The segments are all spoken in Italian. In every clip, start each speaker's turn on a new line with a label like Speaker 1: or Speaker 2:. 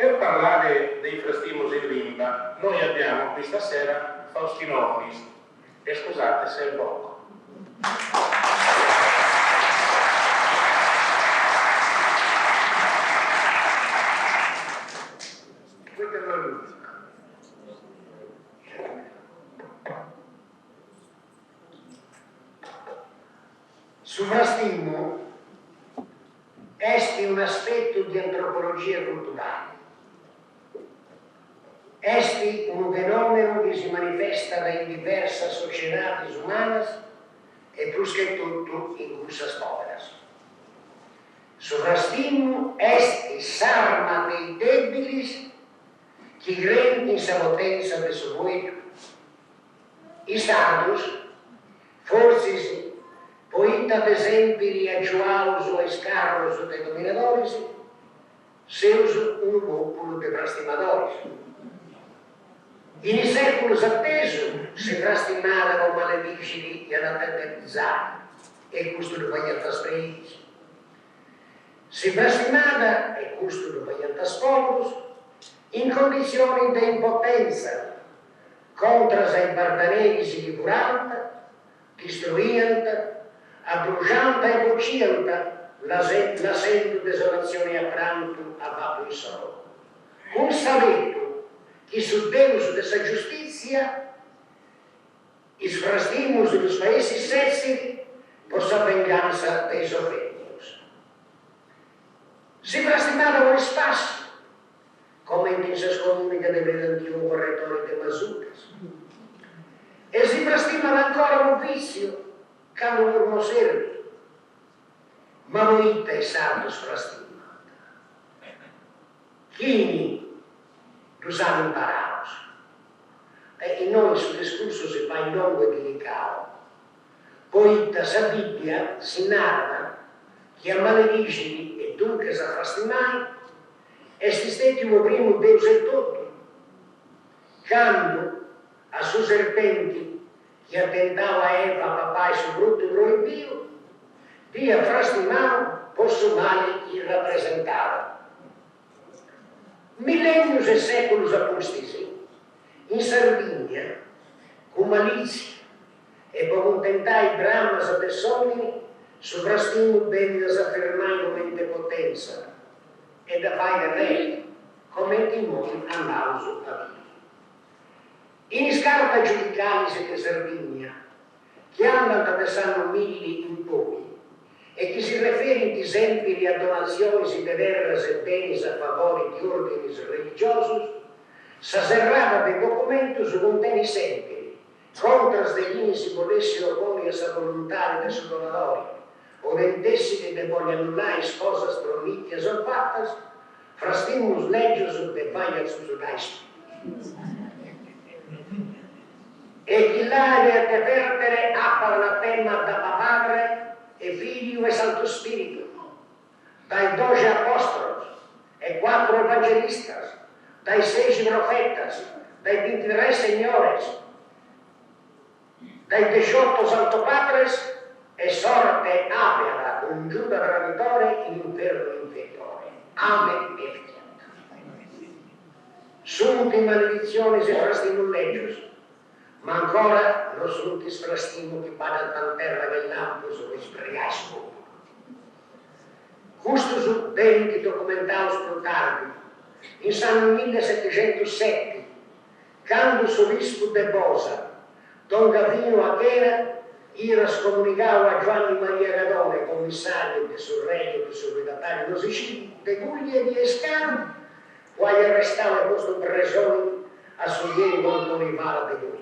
Speaker 1: Per parlare dei Frastimos in Rimba, noi abbiamo qui stasera Faustino Onis, e scusate se è poco.
Speaker 2: Su Frastimmo esti un aspetto di antropologia culturale, esti un fenomeno che si manifesta in diversas sociedades humanas e plus che tutto in cursas poveras. Su Frastimmo esti s'arma dei debilis que creen sa potenza de su vuelo. I sardos, forse poita ad esempio ajuaus o escarros de dominadores, seus un popolo de frastimadores. In séculos atteso si frastimavano maledicili e anatematizzati, e questo lo vogliano trasferire. Si frastimava, e questo lo vogliano trasformare, in condizioni di impotenza, contra i barbaresi di Duranta, distruianta, abbrujanta e boccianta, lasendo desolazione a pranto a vapo il solo. Un saletto che su Deus dessa giustizia, is Frastimos dos paesi sessili, por sa venganza dei sofregnos. Si frastimava un spazio, come in pensas comunica dell'antico correttore de Masucas. E si frastimava ancora un vizio, quando non serve, ma moita e sardos frastimata. Chini los hanno imparato. E noi sul discorso si fa in lungo e delicato. Poita sa Bibbia si narra che a maledicili e dunque sa frastimai esti stati il primo Deus e tutto. Quando a su serpenti che attentava a Eva papà e su brutto proibito, via frastimavo posso male che rappresentava. Millennius e seculus apostisi, in Sardegna, con malizia e per contentai Brahmas a persone, su Frastimmo venne a affermare come potenza e da fare da lei, come timoni andavo a vivere. In scarpa giudicalisi di Sardegna, che hanno attraversato mille in pochi, e che si riferisce esempi a donazioni di terras e beni a favore di ordini religiosi, s'aserrava dei documenti su conteni sempre, contro degli si volessero opporre a sa volontà del suo donatore, o ventessi che voglio annullare cose promitte o fatte, Frastimmus legios de vaia sus geist. E chi l'aria de vertere appa una tema da Padre e Figlio e Santo Spirito, dai 12 apóstolos e 4 evangelistas, dai 6 profetas, dai 23 señores, dai 18 santo padres e sorte avera un giuda traditore in inferno inferiore. Amen e fiat. Sunt in maledizione se Frastimmo legios, ma ancora non sunt is Frastimmo che vada a terra dell'ampus o ispriasco. Custus denti documentaus Plutarco, in San 1707, quando Obispo de Bosa, Don Gavino Achera, ira scomunicava a Giovanni Maria Gadone, commissario del Surregio del Subredatario di Sicilia, de Guglie di Escano, quale arrestava il posto pregioni a Suglieri Montonivara de Guglie.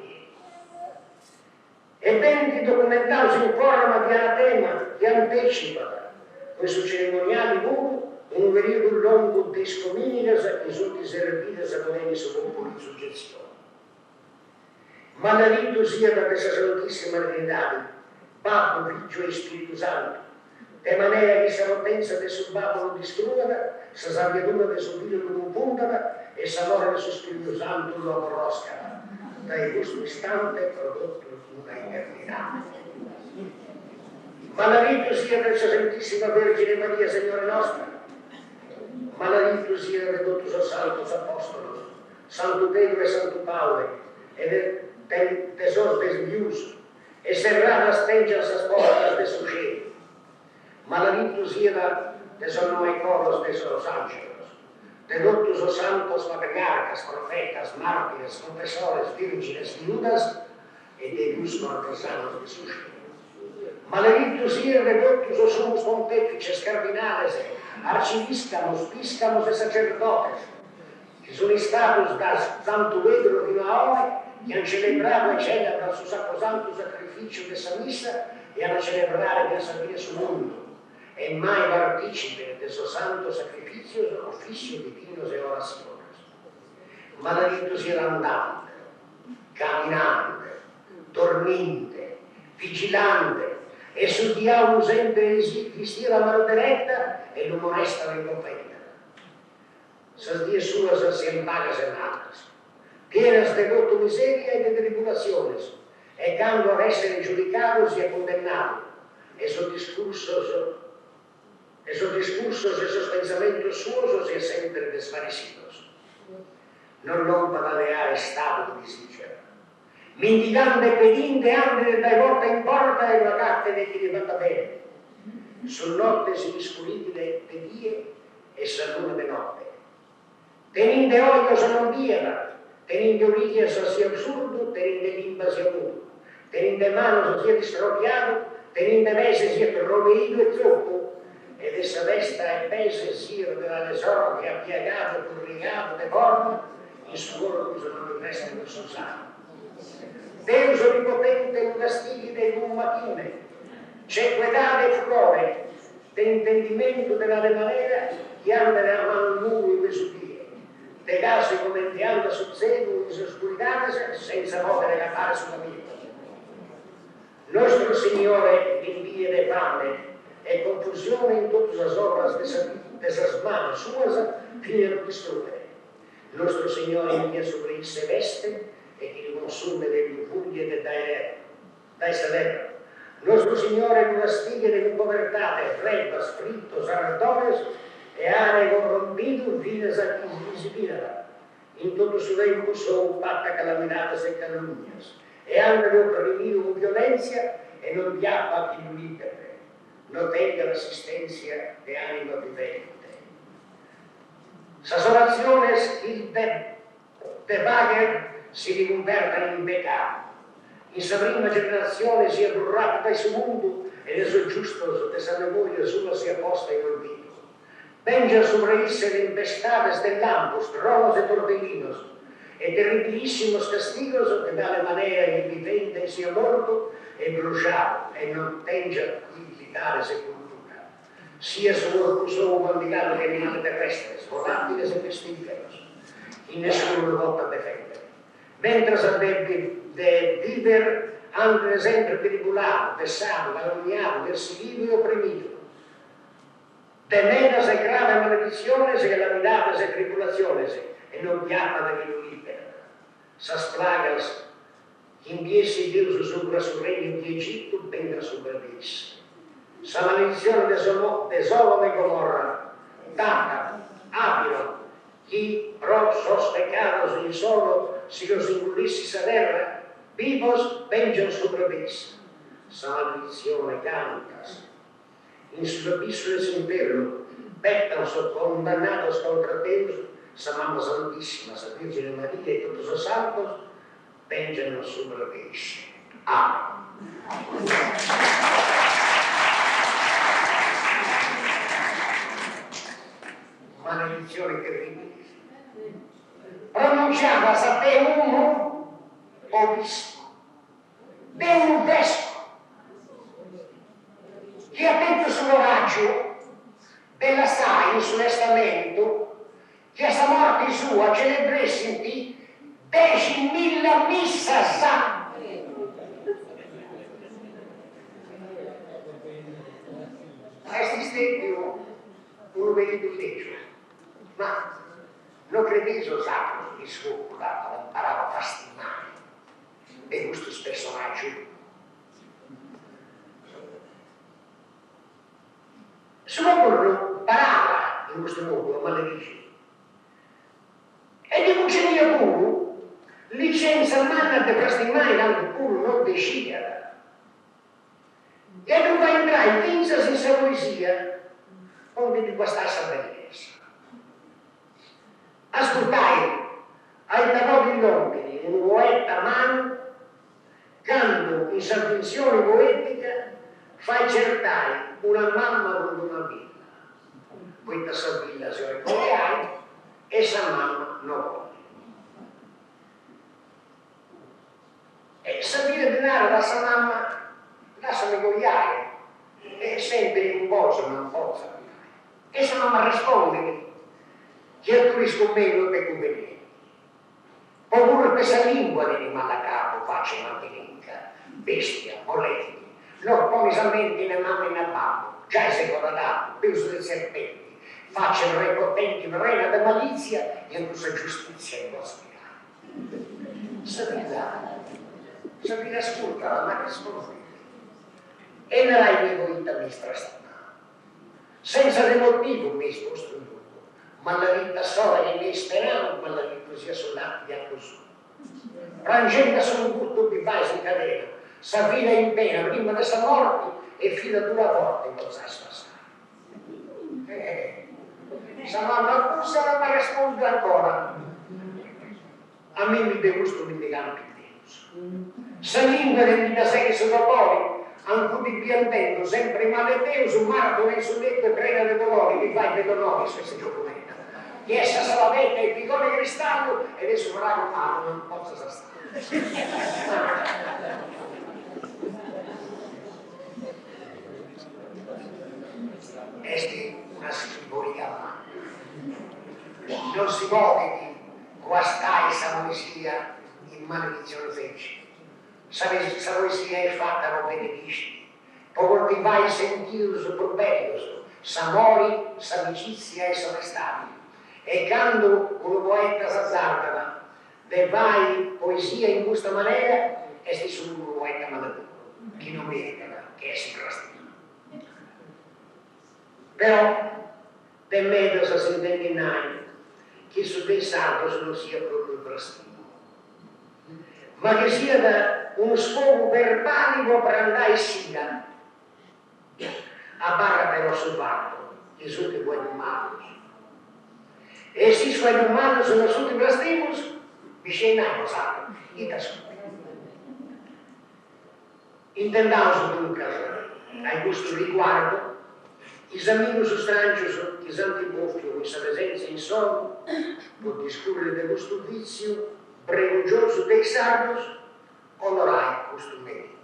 Speaker 2: E venti documentaus in forma di anatema che anticipa questo cerimoniale voto un periodo lungo di scominicas che sono servite a ponere su popolo di soggezione. Maledetto sia da questa santissima Trinità, Babbo, Figlio e Spirito Santo, de manera che sa potenza del suo babbo lo distrugga, sa sapienza del suo figlio lo confondava e sa l'ora del suo Spirito Santo lo corrosca. Dai questo istante prodotto una eternità. Maledetto sia questa Santissima Vergine Maria, Signore nostra, maledetto sia del tutto santos apóstolos, Santo Pedro e Santo Paulo, e tesor desvius, e cerradas tenjas as portas de su cielo. Malditos siera de son noe coros de sos ángelos, de todos os santos patriarcas, profetas, mártires, confesores, vírgenes, viudas, e de luz cortesanos de su cielo. Malditos siera de todos os sumos pontífices, cardinales, arciviscamos, piscamos e sacerdotes, que sono stados da Santo Pedro fino a ora, che hanno celebrato e celebrano il suo sacrosanto sacrificio dessa missa e hanno celebrato e servire sul mondo, e mai partecipe del suo santo sacrificio, officio divino e orazione. Maledetto sia l'andante, camminante, dorminte, vigilante, e sul diavolo sempre esiste la mano diretta e non molesta l'incompetente. Sas dies suas sian vagas e malas, pienas de luto, miseria e de tribulaciones, e cando a essere giudicados e condenados, e sus discursos e sus pensamientos suos e sempre desvanecidos. Non padaleare stato di disidia, mendigando e pedinte andare da porta in porta e una carta di chi va bene. Sul notte si discurribile de die e sa luna de notte. Teninde olio se non viena, teninde origlia se sia absurdo, teninde limba sia muto, teninde mano se sia distropiato, teninde mese sia roveido e zoppo, ed essa vesta e pese sia della tesoro che ha piegato, purigato, de corna, in suo uso non il resto del suo sangue. Deus onnipotente un castighi de un matine, cequedade e furore, de intendimento della manera che andare a mano lui e su Dio, de casi commentiando sul cielo e su oscuridades senza poter capare sulla vita. Nostro Signore invia de fame e confusione in tutte le obras de sas manos suas fino a distruggere. Nostro Signore invia sobre il se veste e che li consume delle fuglie dai salerno. Nostro Signore in una stiglia di povertate, freddas, frittos, arredores e ane corrompido, fines a chi visibila. In tutto su lei puso patta calamitadas e calunnias, e hanno opprimido con violenza e non piappa chi lo libere, non tenga l'assistenza di anima vivente. Sas oraciones il devagen si riconvertano in peccato. In sa prima generazione si è burrata dai suo mondo e nel suo giusto de sa memoria sua si è posta in olvido. Venga sobre esse tempestades de lampos, ronos e torbellinos, e terribilísimos castigos que dalle manera il vivente sia morto e bruciato e non tenga qui vitale sepoltura. Sia solo mandicato di animali terrestres, volantiles e pestíferos, in nessuno volta a defendere. Mentre de viver anche sempre tribulato, vessato, calunniato, perseguito e opprimido. De medas e grave malediciones e calamidades e tribulaciones, e non piappa de lo libera. Sas plagas, che inviese Deus sobre su regno di Egitto, venga sobre esse. Sa maledizione de Sodoma e Gomorra, Tata, Avilo, que pro sos pecados in solo si los incluissis a terra, vivos vengan sobre vis. Sa maledizione cantas. In sus abissos inferno, peccan so condannados contra Deus, sa Mamma Santissima, sa Virgine Maria e todos os santos, vengan sobre vis. Amen. Maledizioni terribili. Pronunciadas a te uno obispo, de un vescovo, che attento sull'oraggio della sai sul testamento, che a sa morte sua celebressi 10.000 missas. Esiste un privilegio, ma non credevo sacro di suo curato, imparava a fastinare e questo personaggio. Suo mondo parava in questo mondo, ma le dice, essa manna te frastimai anche pur non decidere. E non va a entrare in pensa senza poesia, onde di questa bellezza. Ascoltai, ai parole di Longhi, un poeta man, quando in sovvenzione poetica fai certare una mamma con una villa. Questa sua villa si ricorderai e sa mamma non vuole. E sapere denaro da sua mamma, lasciami cogliare, e sempre un po' non posso. E sua mamma risponde che tu rispondi non ti conviene. Oppure questa lingua di animale a capo faccia mantenuta, bestia, moletti, non come solamente né mamma né babbo, già è secondato, peso dei serpenti, faccia il re potente, rena da malizia e usa giustizia in vostri anni. Sabina ascolta, ma risponde. E non hai negoita mi strastata. Senza del motivo mi sposto in tutto, ma la vita sola che mi speravo, ma la vita sia soldati a così. Rangenda su un butto di base in cadena, Sabina in pena prima di sua morte e fino ad una volta in cosa spassare. Sa mamma accusa ma risponde ancora. A me mi degusto mi negano più Deus. Sa lingua del vita sei sono poi, anche di piantendo, sempre maledeo su marco nel suddetto crena dei dolori, mi fai per dolori su questi documenti. Che essa se la mette il piccone cristallo ed è sul rago umano, non posso stare. Esti una simbolica non si può che guastai sa poesia in maledizione fece. Sa poesia è fatta non benedici, poi ti vai sentire su prorbello, s'amori, s'amicizia e sono stati. E quando un poeta s'azzardava, te vai poesia in questa maniera, e sei su un poeta malato, che non merita, che è sicuramente. Però, per me si sente in anni, che su dei salvos non sia proprio il prastino, ma che sia da uno sfogo verbalico per andare sia a barra per lo salvato, che sono che buoni umani. E se suoi umani sono sotto i prastimos, vicino a cosa, e da subito. Intendiamo dunque, a questo riguardo, esamino su strangio che santi boffio questa presenza in solo, può discorrere di questo vizio, pregogioso dei sardos, onorai questo merito.